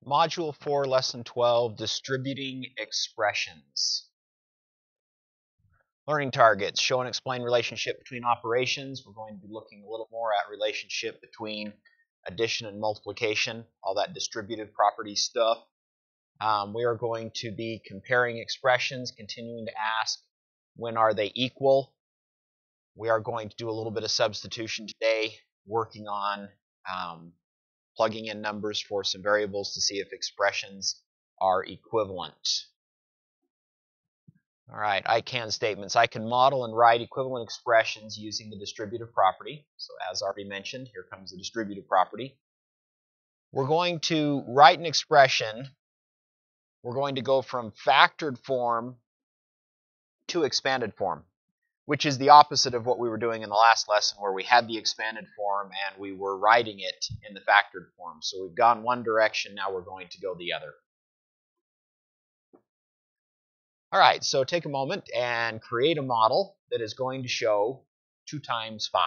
Module 4, Lesson 12, Distributing Expressions. Learning targets, show and explain relationship between operations. We're going to be looking a little more at relationship between addition and multiplication, all that distributive property stuff. We are going to be comparing expressions, continuing to ask when are they equal. We are going to do a little bit of substitution today, working on plugging in numbers for some variables to see if expressions are equivalent. All right, I can statements. I can model and write equivalent expressions using the distributive property. So as already mentioned, here comes the distributive property. We're going to write an expression. We're going to go from factored form to expanded form, which is the opposite of what we were doing in the last lesson, where we had the expanded form and we were writing it in the factored form. So we've gone one direction, now we're going to go the other. All right, so take a moment and create a model that is going to show 2 times 5.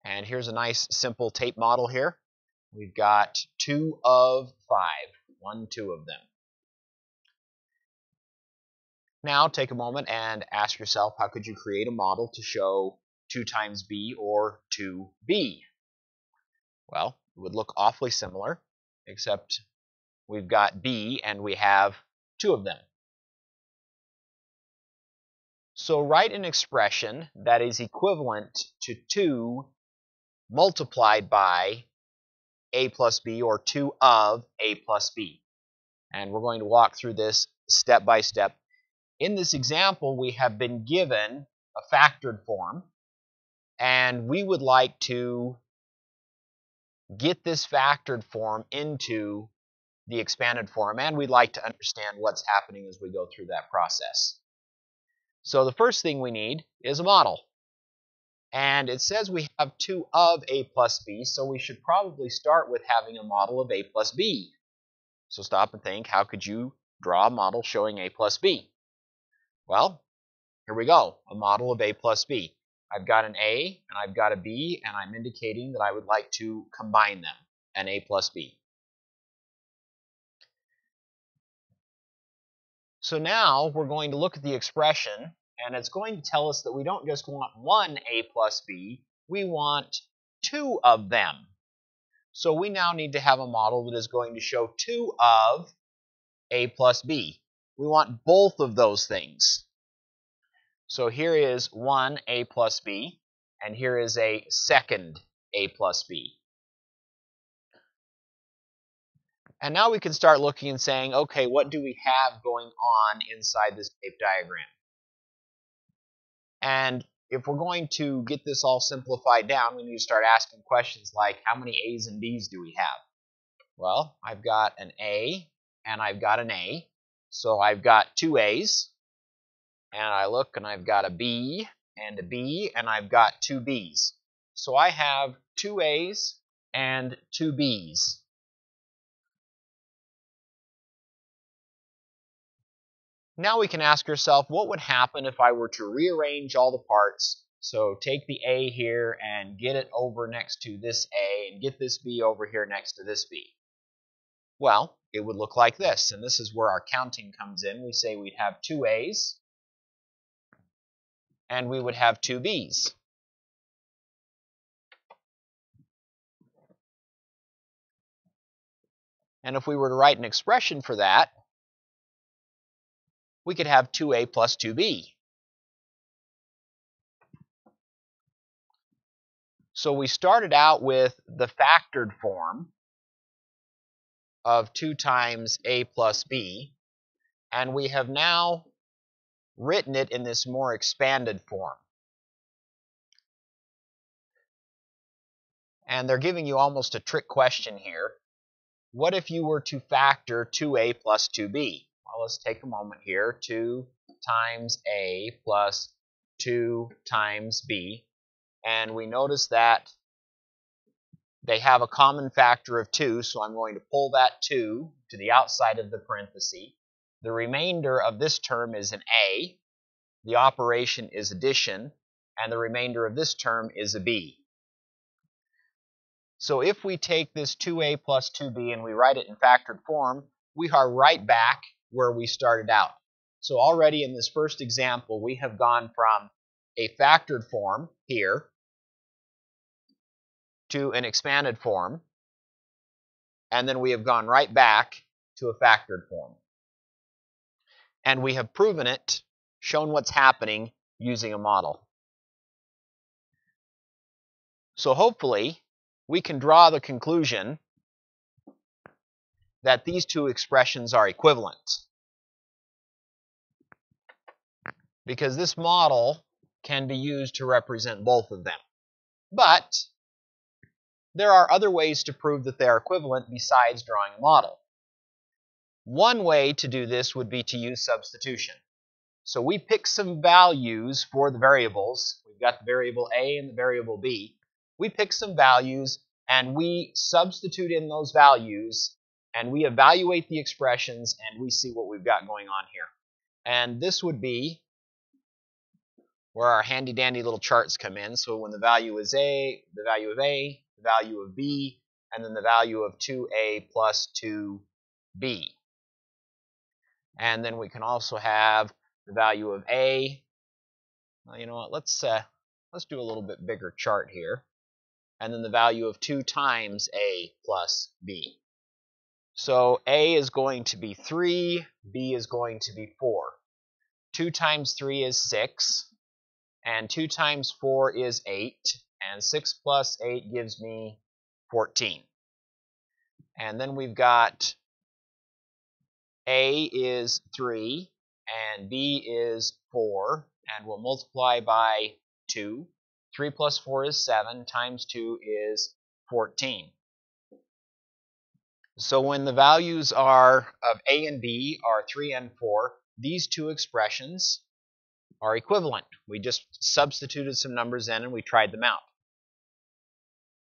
And here's a nice simple tape model here. We've got 2 of 5, 1, 2 of them. Now take a moment and ask yourself, how could you create a model to show 2 times b or 2b? Well, it would look awfully similar, except we've got b and we have 2 of them. So write an expression that is equivalent to 2 multiplied by a plus b, or 2 of a plus b. And we're going to walk through this step by step. In this example, we have been given a factored form, and we would like to get this factored form into the expanded form, and we'd like to understand what's happening as we go through that process. So the first thing we need is a model. And it says we have 2 of a plus b, so we should probably start with having a model of a plus b. So stop and think, how could you draw a model showing a plus b? Well, here we go, a model of a plus b. I've got an a and I've got a b, and I'm indicating that I would like to combine them, an a plus b. So now we're going to look at the expression, and it's going to tell us that we don't just want one a plus b, we want 2 of them. So we now need to have a model that is going to show 2 of a plus b. We want both of those things. So here is one a plus b, and here is a second a plus b. And now we can start looking and saying, okay, what do we have going on inside this tape diagram? And if we're going to get this all simplified down, we need to start asking questions like, how many A's and B's do we have? Well, I've got an A and I've got an A. So I've got 2 A's, and I look and I've got a B and a B, and I've got 2 B's. So I have 2 A's and 2 B's. Now we can ask ourselves, what would happen if I were to rearrange all the parts? So take the A here and get it over next to this A, and get this B over here next to this B. Well, it would look like this, and this is where our counting comes in. We say we'd have 2 A's, and we would have 2 B's. And if we were to write an expression for that, we could have 2A plus 2B. So we started out with the factored form of 2 times A plus B, and we have now written it in this more expanded form. And they're giving you almost a trick question here. What if you were to factor 2A plus 2B? Well, let's take a moment here. 2 times A plus 2 times B. And we notice that they have a common factor of 2, so I'm going to pull that 2 to the outside of the parenthesis. The remainder of this term is an A. The operation is addition, and the remainder of this term is a B. So if we take this 2a plus 2b and we write it in factored form, we are right back where we started out. So already in this first example, we have gone from a factored form here to an expanded form, and then we have gone right back to a factored form. And we have proven it, shown what's happening using a model. So hopefully, we can draw the conclusion that these two expressions are equivalent, because this model can be used to represent both of them. But there are other ways to prove that they are equivalent besides drawing a model. One way to do this would be to use substitution. So we pick some values for the variables. We've got the variable a and the variable b. We pick some values and we substitute in those values and we evaluate the expressions and we see what we've got going on here. And this would be where our handy dandy little charts come in. So when the value is a, the value of a, the value of b, and then the value of 2a plus 2b. And then we can also have the value of a. Well, you know what? Let's do a little bit bigger chart here. And then the value of 2 times a plus b. So a is going to be 3, b is going to be 4. 2 times 3 is 6, and 2 times 4 is 8, and 6 plus 8 gives me 14. And then we've got a is 3, and b is 4, and we'll multiply by 2. 3 plus 4 is 7, times 2 is 14. So when the values are of a and b are 3 and 4, these two expressions are equivalent. We just substituted some numbers in and we tried them out.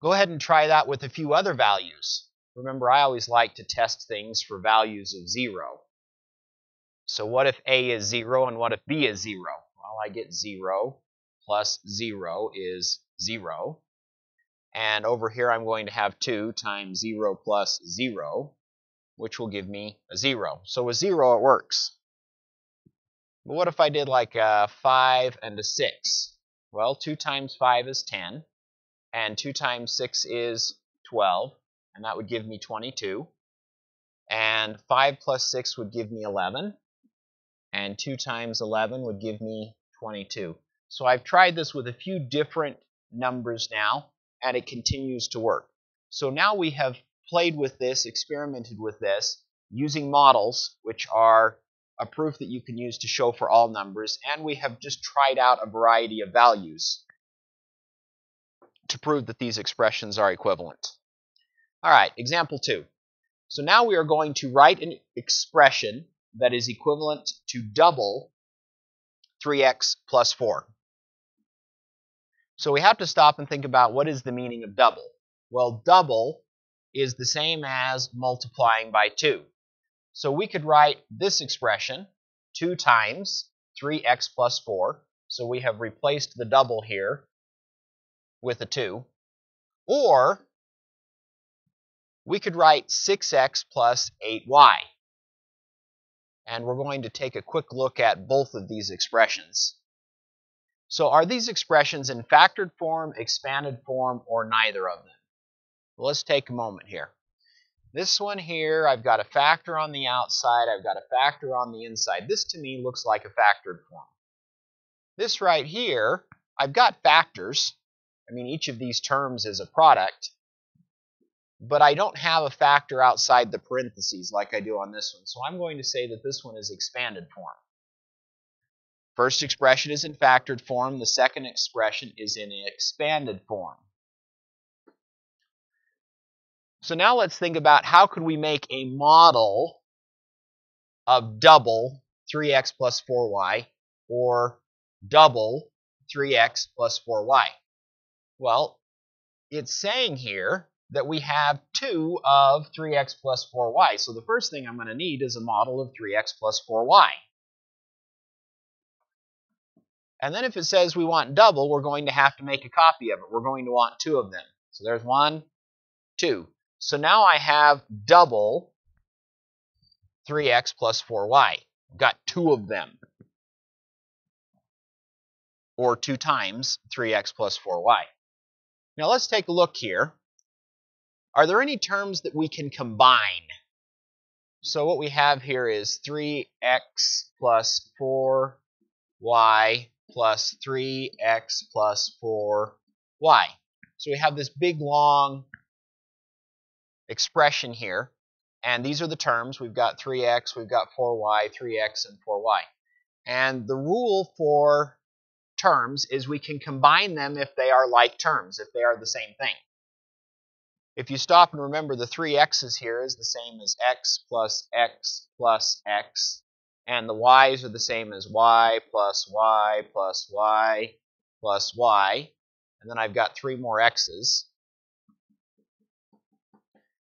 Go ahead and try that with a few other values. Remember, I always like to test things for values of 0. So what if a is 0 and what if b is 0? Well, I get 0 plus 0 is 0. And over here I'm going to have 2 times 0 plus 0, which will give me a 0. So with 0 it works. But what if I did like a 5 and a 6? Well, 2 times 5 is 10, and 2 times 6 is 12, and that would give me 22. And 5 plus 6 would give me 11, and 2 times 11 would give me 22. So I've tried this with a few different numbers now, and it continues to work. So now we have played with this, experimented with this, using models, which are a proof that you can use to show for all numbers, and we have just tried out a variety of values to prove that these expressions are equivalent. All right, example 2. So now we are going to write an expression that is equivalent to double 3x plus 4. So we have to stop and think about what is the meaning of double. Well, double is the same as multiplying by 2. So we could write this expression, 2 times 3x plus 4. So we have replaced the double here with a 2. Or we could write 6x plus 8y. And we're going to take a quick look at both of these expressions. So are these expressions in factored form, expanded form, or neither of them? Well, let's take a moment here. This one here, I've got a factor on the outside, I've got a factor on the inside. This to me looks like a factored form. This right here, I've got factors. I mean, each of these terms is a product, but I don't have a factor outside the parentheses like I do on this one. So I'm going to say that this one is expanded form. First expression is in factored form. The second expression is in expanded form. So now let's think about how could we make a model of double 3x plus 4y or double 3x plus 4y. Well, it's saying here that we have 2 of 3x plus 4y. So the first thing I'm going to need is a model of 3x plus 4y. And then if it says we want double, we're going to have to make a copy of it. We're going to want 2 of them. So there's 1, 2. So now I have double 3x plus 4y. I've got 2 of them, or 2 times 3x plus 4y. Now let's take a look here. Are there any terms that we can combine? So what we have here is 3x plus 4y plus 3x plus 4y. So we have this big long expression here, and these are the terms. We've got 3x, we've got 4y, 3x, and 4y. And the rule for terms is we can combine them if they are like terms, if they are the same thing. If you stop and remember, the 3x's here is the same as x plus x plus x, and the y's are the same as y plus y plus y plus y, and then I've got 3 more x's,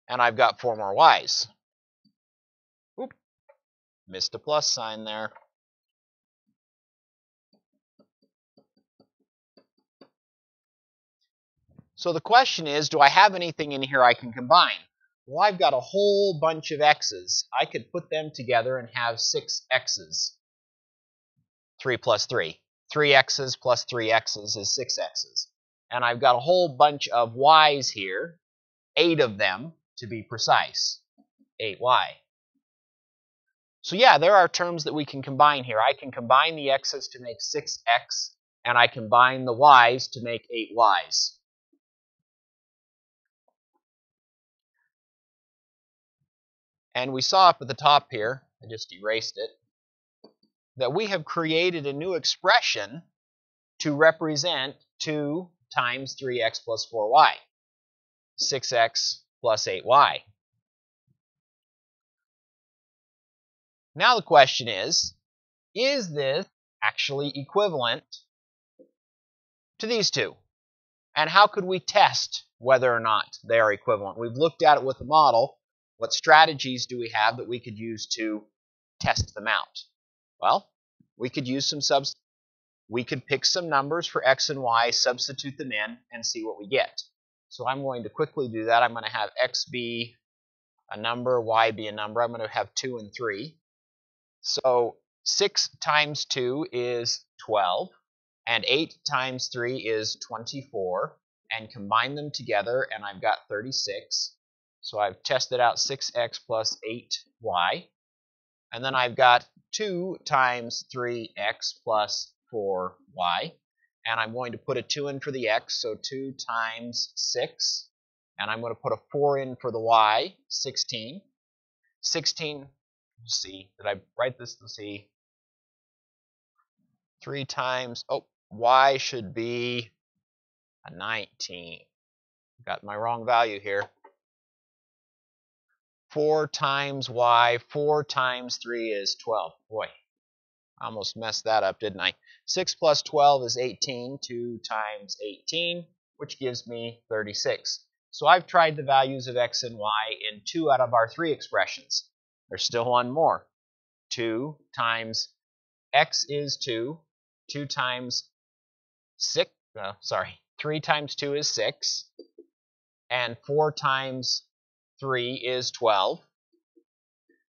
and I've got 4 more y's. Oop, missed a plus sign there. So the question is, do I have anything in here I can combine? Well, I've got a whole bunch of x's. I could put them together and have 6 x's. 3 plus 3. 3 x's plus 3 x's is 6 x's. And I've got a whole bunch of y's here, 8 of them to be precise, 8y. So yeah, there are terms that we can combine here. I can combine the x's to make 6x, and I combine the y's to make 8y's. And we saw up at the top here, I just erased it, that we have created a new expression to represent 2 times 3x plus 4y, 6x plus 8y. Now the question is this actually equivalent to these two? And how could we test whether or not they are equivalent? We've looked at it with the model. What strategies do we have that we could use to test them out? Well, we could use we could pick some numbers for x and y, substitute them in, and see what we get. So I'm going to quickly do that. I'm going to have x be a number, y be a number. I'm going to have 2 and 3. So 6 times 2 is 12, and 8 times 3 is 24, and combine them together, and I've got 36. So I've tested out 6x plus 8y, and then I've got 2 times 3x plus 4y, and I'm going to put a 2 in for the x, so 2 times 6, and I'm going to put a 4 in for the y, 16. 16, let's see, did I write this? Let's see. 3 times, y should be a 19. Got my wrong value here. 4 times y, 4 times 3 is 12. Boy, I almost messed that up, didn't I? 6 plus 12 is 18. 2 times 18, which gives me 36. So I've tried the values of x and y in 2 out of our 3 expressions. There's still one more. 2 times x is 2. 2 times 6, 3 times 2 is 6. And 4 times 3 is 12.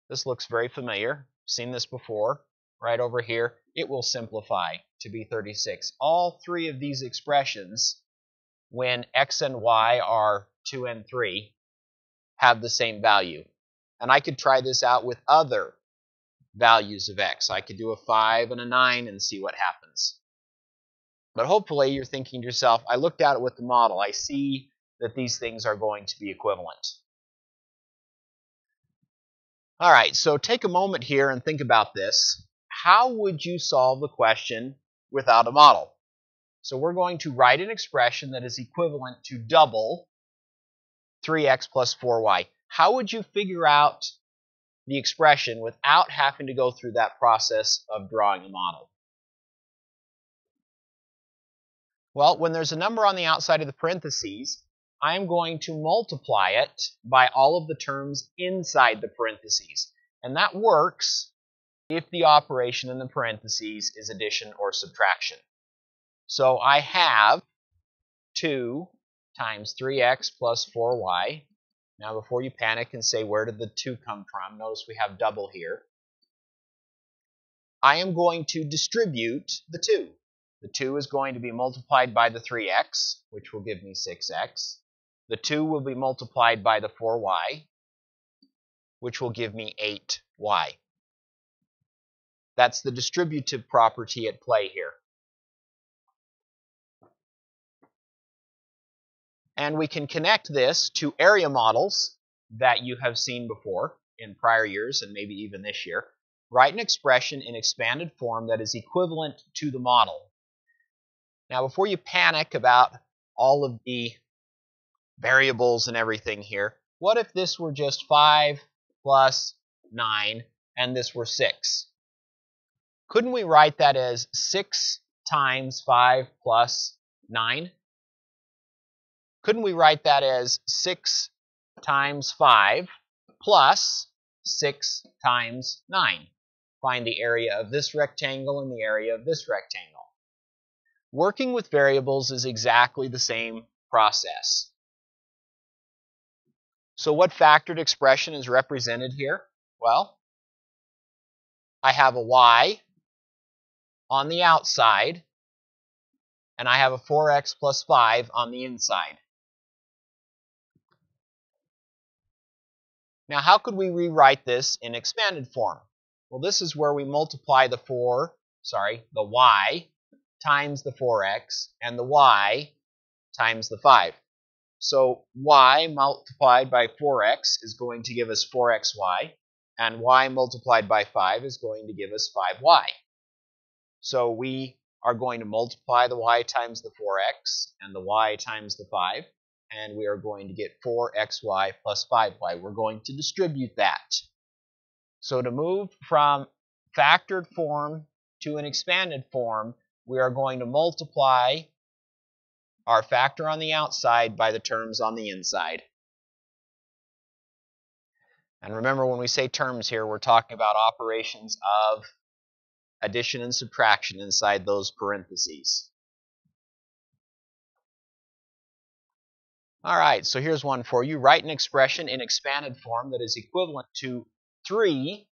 This looks very familiar. Seen this before. Right over here, it will simplify to be 36. All 3 of these expressions, when x and y are 2 and 3, have the same value. And I could try this out with other values of x. I could do a 5 and a 9 and see what happens. But hopefully you're thinking to yourself, I looked at it with the model. I see that these things are going to be equivalent. All right, so take a moment here and think about this. How would you solve the question without a model? So we're going to write an expression that is equivalent to double 3x plus 4y. How would you figure out the expression without having to go through that process of drawing a model? Well, when there's a number on the outside of the parentheses, I'm going to multiply it by all of the terms inside the parentheses. And that works if the operation in the parentheses is addition or subtraction. So I have 2 times 3x plus 4y Now before you panic and say, where did the 2 come from? Notice we have double here. I am going to distribute the 2. The 2 is going to be multiplied by the 3x, which will give me 6x. The 2 will be multiplied by the 4y, which will give me 8y. That's the distributive property at play here. And we can connect this to area models that you have seen before in prior years and maybe even this year. Write an expression in expanded form that is equivalent to the model. Now, before you panic about all of the variables and everything here, what if this were just 5 plus 9 and this were 6? Couldn't we write that as 6 times 5 plus 9? Couldn't we write that as 6 times 5 plus 6 times 9? Find the area of this rectangle and the area of this rectangle. Working with variables is exactly the same process. So what factored expression is represented here? Well, I have a y on the outside, and I have a 4x plus 5 on the inside. Now, how could we rewrite this in expanded form? Well, this is where we multiply the y times the 4x and the y times the 5. So y multiplied by 4x is going to give us 4xy, and y multiplied by 5 is going to give us 5y. So we are going to multiply the y times the 4x and the y times the 5, and we are going to get 4xy plus 5y. We're going to distribute that. So to move from factored form to an expanded form, we are going to multiply our factor on the outside by the terms on the inside. And remember, when we say terms here, we're talking about operations of addition and subtraction inside those parentheses. All right, so here's one for you. Write an expression in expanded form that is equivalent to 3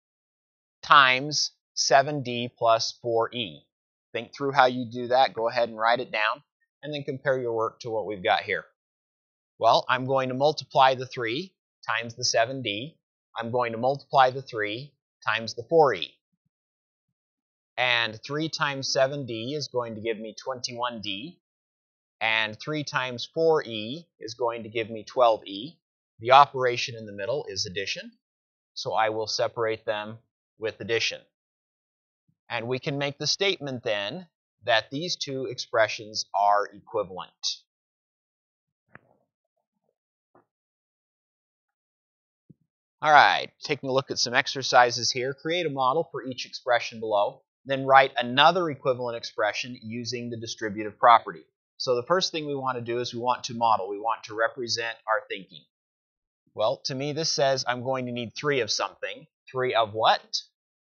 times 7d plus 4e. Think through how you do that. Go ahead and write it down, and then compare your work to what we've got here. Well, I'm going to multiply the 3 times the 7d. I'm going to multiply the 3 times the 4e. And 3 times 7d is going to give me 21d. And 3 times 4e is going to give me 12e. The operation in the middle is addition, so I will separate them with addition. And we can make the statement then that these two expressions are equivalent. All right, taking a look at some exercises here. Create a model for each expression below, then write another equivalent expression using the distributive property. So the first thing we want to do is we want to model. We want to represent our thinking. Well, to me this says I'm going to need 3 of something. 3 of what?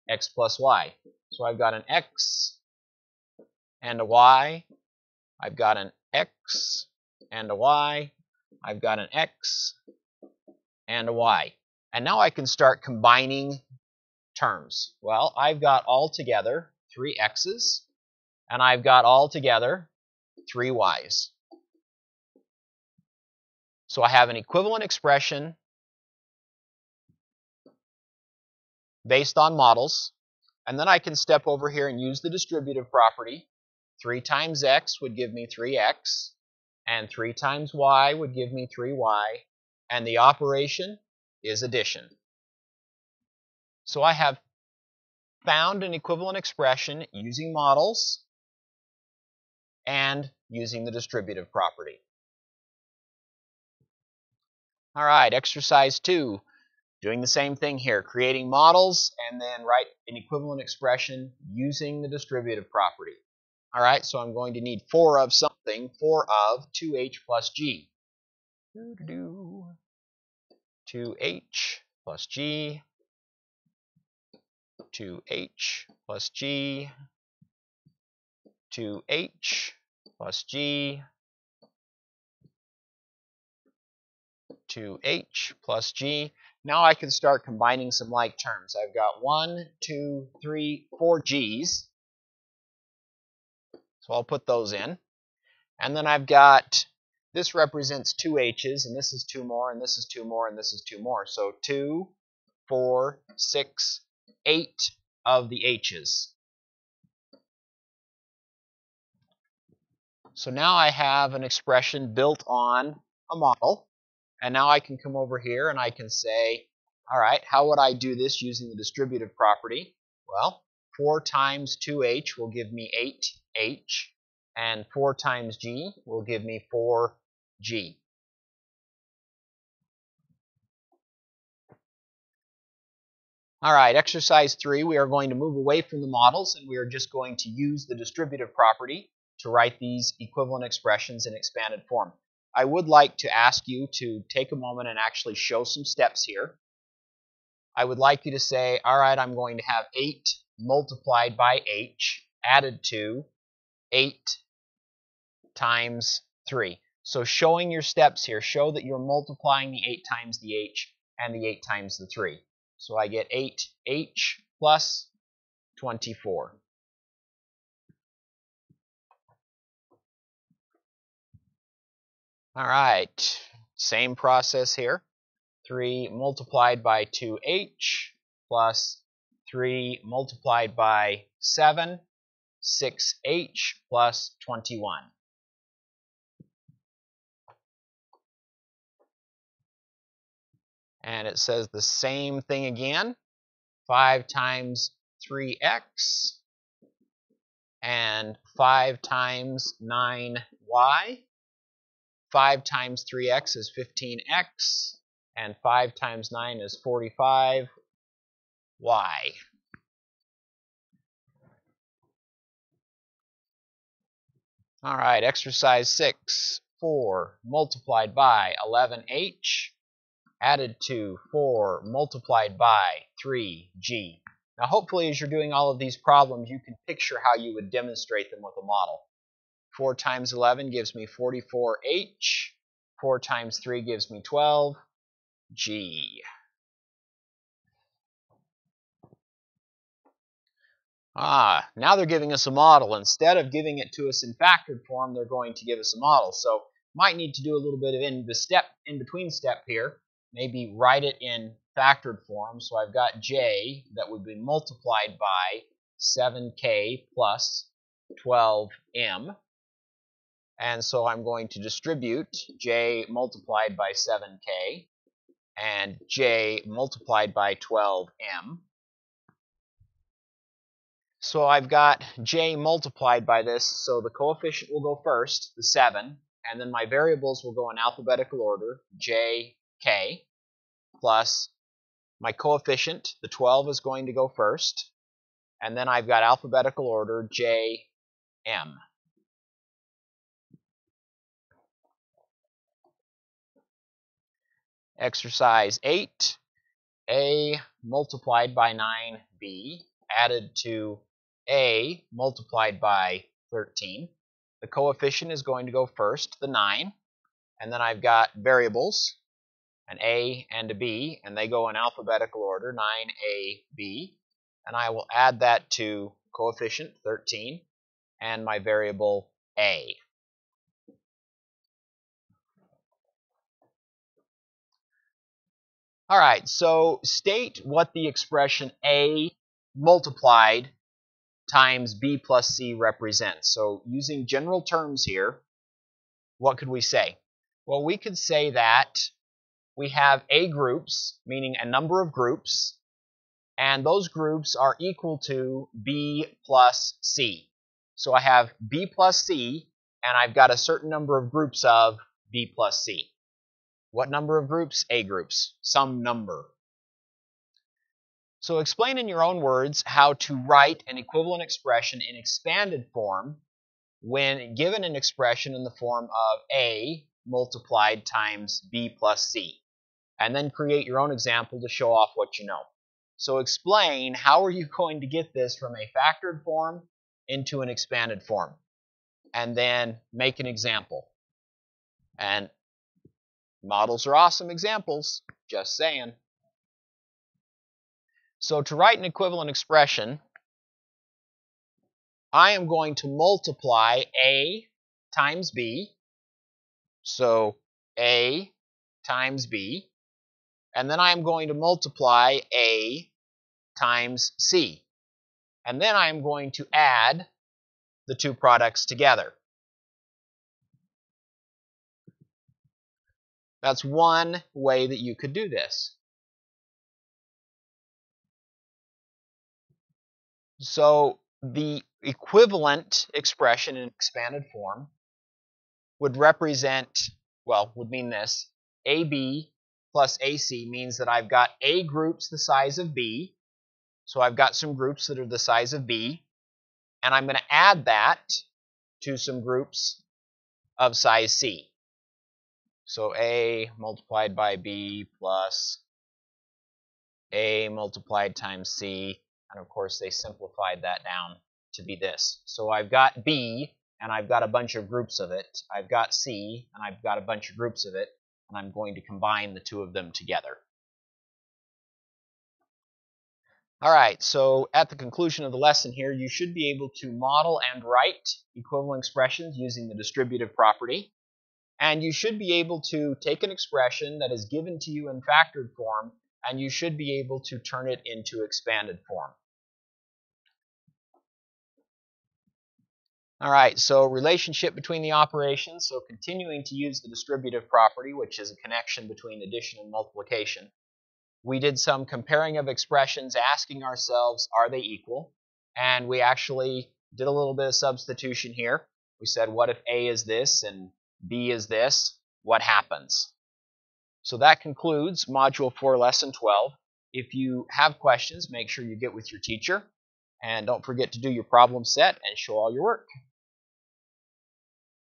X plus y. So I've got an x and a y. I've got an x and a y. I've got an x and a y. And now I can start combining terms. Well, I've got all together 3 x's, and I've got all together 3 y's. So I have an equivalent expression based on models, and then I can step over here and use the distributive property. 3 times x would give me 3x, and 3 times y would give me 3y, and the operation is addition. So I have found an equivalent expression using models and using the distributive property. All right, exercise 2. Doing the same thing here, creating models and then write an equivalent expression using the distributive property. All right, so I'm going to need 4 of something, 4 of 2h plus g. 2h plus g, 2h plus g, 2h plus g, 2h plus g. Now I can start combining some like terms. I've got 1, 2, 3, 4 g's. So I'll put those in. And then I've got, this represents 2 h's, and this is 2 more, and this is 2 more, and this is 2 more. So 2, 4, 6, 8 of the h's. So now I have an expression built on a model. And now I can come over here and I can say, all right, how would I do this using the distributive property? Well, 4 times 2h will give me 8h, and 4 times g will give me 4g. All right, exercise 3, we are going to move away from the models and we are just going to use the distributive property to write these equivalent expressions in expanded form. I would like to ask you to take a moment and actually show some steps here. I would like you to say, all right, I'm going to have 8 multiplied by h added to 8 times 3. So showing your steps here, show that you're multiplying the 8 times the h and the 8 times the 3. So I get 8h plus 24. All right, same process here. 3 multiplied by 2h plus 3 multiplied by 7, 6h plus 21. And it says the same thing again. 5 times 3x and 5 times 9y. 5 times 3x is 15x, and 5 times 9 is 45y. All right, exercise 6. 4 multiplied by 11h added to 4 multiplied by 3g. Now hopefully as you're doing all of these problems, you can picture how you would demonstrate them with a model. 4 times 11 gives me 44h. 4 times 3 gives me 12g. Now they're giving us a model. Instead of giving it to us in factored form, they're going to give us a model. So might need to do a little bit of in between step here. Maybe write it in factored form. So I've got j that would be multiplied by 7k plus 12m. And so I'm going to distribute j multiplied by 7k and j multiplied by 12m. So I've got j multiplied by this, so the coefficient will go first, the 7, and then my variables will go in alphabetical order, j, k, plus my coefficient, the 12 is going to go first, and then I've got alphabetical order, j, m. Exercise 8, a multiplied by 9b added to a multiplied by 13. The coefficient is going to go first, the 9, and then I've got variables, an a and a b, and they go in alphabetical order, 9a, b, and I will add that to coefficient 13 and my variable a. All right, so state what the expression a multiplied times b plus c represents. So using general terms here, what could we say? Well, we could say that we have a groups, meaning a number of groups, and those groups are equal to b plus c. So I have b plus c, and I've got a certain number of groups of b plus c. What number of groups? A groups, some number. So explain in your own words how to write an equivalent expression in expanded form when given an expression in the form of a multiplied times b plus c. And then create your own example to show off what you know. So explain how are you going to get this from a factored form into an expanded form. And then make an example. And Models are awesome examples, just saying. So to write an equivalent expression, I am going to multiply A times B. So A times B. And then I am going to multiply A times C. And then I am going to add the two products together. That's one way that you could do this. So the equivalent expression in expanded form would mean this. AB plus AC means that I've got A groups the size of B. So I've got some groups that are the size of B. And I'm going to add that to some groups of size C. So A multiplied by B plus A multiplied times C. And of course, they simplified that down to be this. So I've got B, and I've got a bunch of groups of it. I've got C, and I've got a bunch of groups of it. And I'm going to combine the two of them together. All right, so at the conclusion of the lesson here, you should be able to model and write equivalent expressions using the distributive property. And you should be able to take an expression that is given to you in factored form, and you should be able to turn it into expanded form. All right, so relationship between the operations, so continuing to use the distributive property, which is a connection between addition and multiplication. We did some comparing of expressions, asking ourselves, are they equal? And we actually did a little bit of substitution here. We said, what if A is this and B is this? What happens? So that concludes Module 4, Lesson 12. If you have questions, make sure you get with your teacher. And don't forget to do your problem set and show all your work.